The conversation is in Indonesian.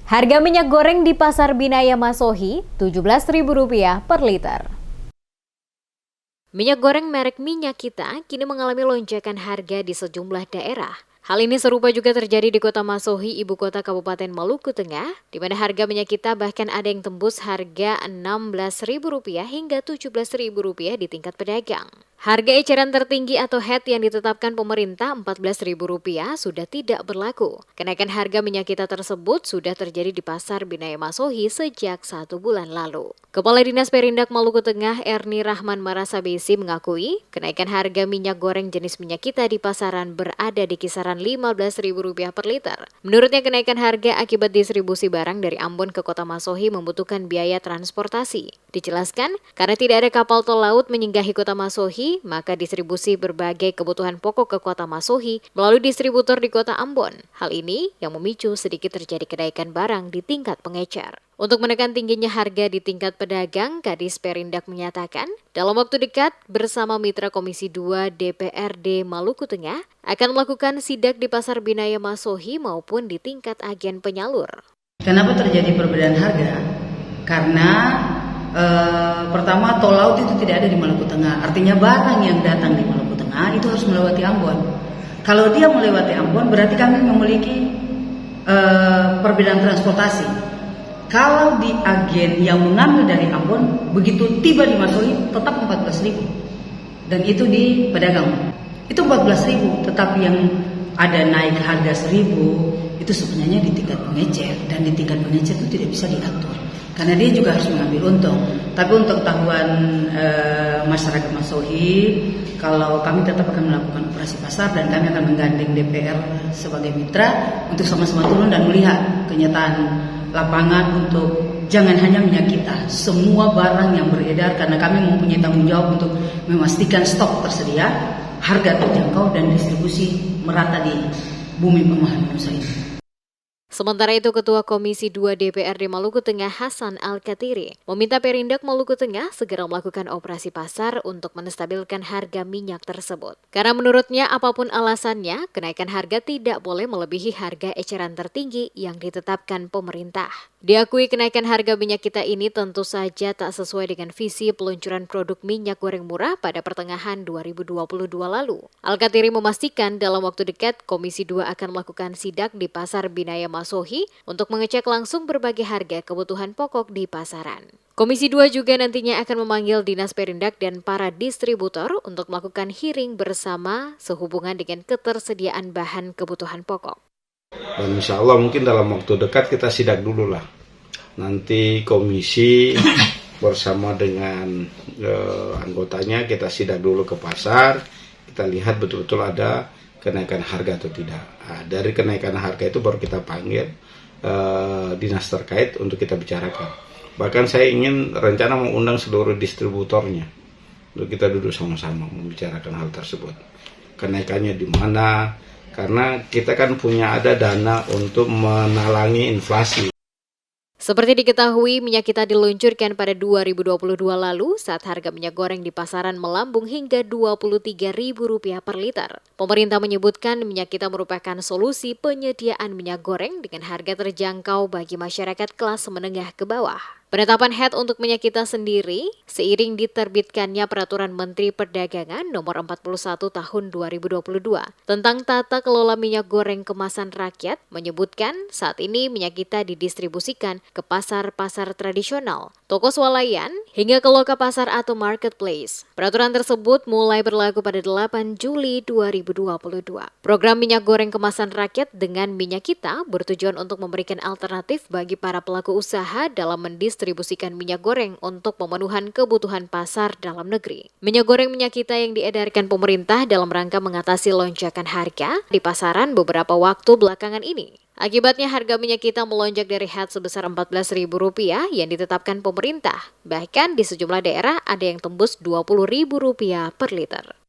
Harga minyak goreng di Pasar Binaya Masohi Rp17.000 per liter. Minyak goreng merek Minyak Kita kini mengalami lonjakan harga di sejumlah daerah. Hal ini serupa juga terjadi di Kota Masohi, ibu kota Kabupaten Maluku Tengah, di mana harga minyak kita bahkan ada yang tembus harga Rp16.000 hingga Rp17.000 di tingkat pedagang. Harga eceran tertinggi atau HET yang ditetapkan pemerintah Rp14.000 sudah tidak berlaku. Kenaikan harga minyak kita tersebut sudah terjadi di Pasar Binaya Masohi sejak 1 bulan lalu. Kepala Dinas Perindak Maluku Tengah Erni Rahman Marasabesi mengakui kenaikan harga minyak goreng jenis Minyak Kita di pasaran berada di kisaran Rp15.000 per liter. Menurutnya kenaikan harga akibat distribusi barang dari Ambon ke Kota Masohi membutuhkan biaya transportasi. Dijelaskan, karena tidak ada kapal tol laut menyinggahi Kota Masohi, maka distribusi berbagai kebutuhan pokok ke Kota Masohi melalui distributor di Kota Ambon. Hal ini yang memicu sedikit terjadi kenaikan barang di tingkat pengecer. Untuk menekan tingginya harga di tingkat pedagang, Kadis Perindak menyatakan, dalam waktu dekat bersama Mitra Komisi 2 DPRD Maluku Tengah akan melakukan sidak di Pasar Binaya Masohi maupun di tingkat agen penyalur. Kenapa terjadi perbedaan harga? Karena pertama, tol laut itu tidak ada di Maluku Tengah. Artinya barang yang datang di Maluku Tengah itu harus melewati Ambon. Kalau dia melewati Ambon, berarti kami memiliki perbedaan transportasi. Kalau di agen yang mengambil dari Ambon, begitu tiba di Masohi tetap 14.000. Dan itu di pedagang. Itu 14.000, tetapi yang ada naik harga 1.000 itu sebenarnya di tingkat pengecer, dan di tingkat pengecer itu tidak bisa diatur karena dia juga harus mengambil untung. Tapi untuk ketahuan masyarakat Masohi, kalau kami tetap akan melakukan operasi pasar dan kami akan menggandeng DPR sebagai mitra untuk sama-sama turun dan melihat kenyataan lapangan untuk jangan hanya Minyak Kita, semua barang yang beredar, karena kami mempunyai tanggung jawab untuk memastikan stok tersedia, harga terjangkau dan distribusi merata di bumi pemahaman usaha ini. Sementara itu, Ketua Komisi 2 DPRD Maluku Tengah Hasan Al-Katiri meminta Perindak Maluku Tengah segera melakukan operasi pasar untuk menstabilkan harga minyak tersebut. Karena menurutnya apapun alasannya, kenaikan harga tidak boleh melebihi harga eceran tertinggi yang ditetapkan pemerintah. Diakui kenaikan harga minyak kita ini tentu saja tak sesuai dengan visi peluncuran produk minyak goreng murah pada pertengahan 2022 lalu. Al-Katiri memastikan dalam waktu dekat Komisi 2 akan melakukan sidak di Pasar Binaya Masohi untuk mengecek langsung berbagai harga kebutuhan pokok di pasaran. Komisi 2 juga nantinya akan memanggil Dinas Perindak dan para distributor untuk melakukan hearing bersama sehubungan dengan ketersediaan bahan kebutuhan pokok. Dan insya Allah mungkin dalam waktu dekat kita sidak dulu lah. Nanti komisi bersama dengan anggotanya kita sidak dulu ke pasar. Kita lihat betul-betul ada kenaikan harga atau tidak. Nah, dari kenaikan harga itu baru kita panggil dinas terkait untuk kita bicarakan. Bahkan saya ingin rencana mengundang seluruh distributornya untuk kita duduk sama-sama membicarakan hal tersebut. Kenaikannya di mana? Karena kita kan punya ada dana untuk menalangi inflasi. Seperti diketahui, minyak kita diluncurkan pada 2022 lalu saat harga minyak goreng di pasaran melambung hingga Rp23.000 per liter. Pemerintah menyebutkan minyak kita merupakan solusi penyediaan minyak goreng dengan harga terjangkau bagi masyarakat kelas menengah ke bawah. Penetapan HET untuk minyak kita sendiri seiring diterbitkannya Peraturan Menteri Perdagangan Nomor 41 Tahun 2022 tentang tata kelola minyak goreng kemasan rakyat menyebutkan saat ini minyak kita didistribusikan ke pasar-pasar tradisional, toko swalayan, hingga ke loka pasar atau marketplace. Peraturan tersebut mulai berlaku pada 8 Juli 2022. Program minyak goreng kemasan rakyat dengan Minyak Kita bertujuan untuk memberikan alternatif bagi para pelaku usaha dalam mendistribusikan minyak goreng untuk pemenuhan kebutuhan pasar dalam negeri. Minyak goreng Minyak Kita yang diedarkan pemerintah dalam rangka mengatasi lonjakan harga di pasaran beberapa waktu belakangan ini. Akibatnya harga minyak kita melonjak dari HET sebesar Rp14.000 yang ditetapkan pemerintah. Bahkan di sejumlah daerah ada yang tembus Rp20.000 per liter.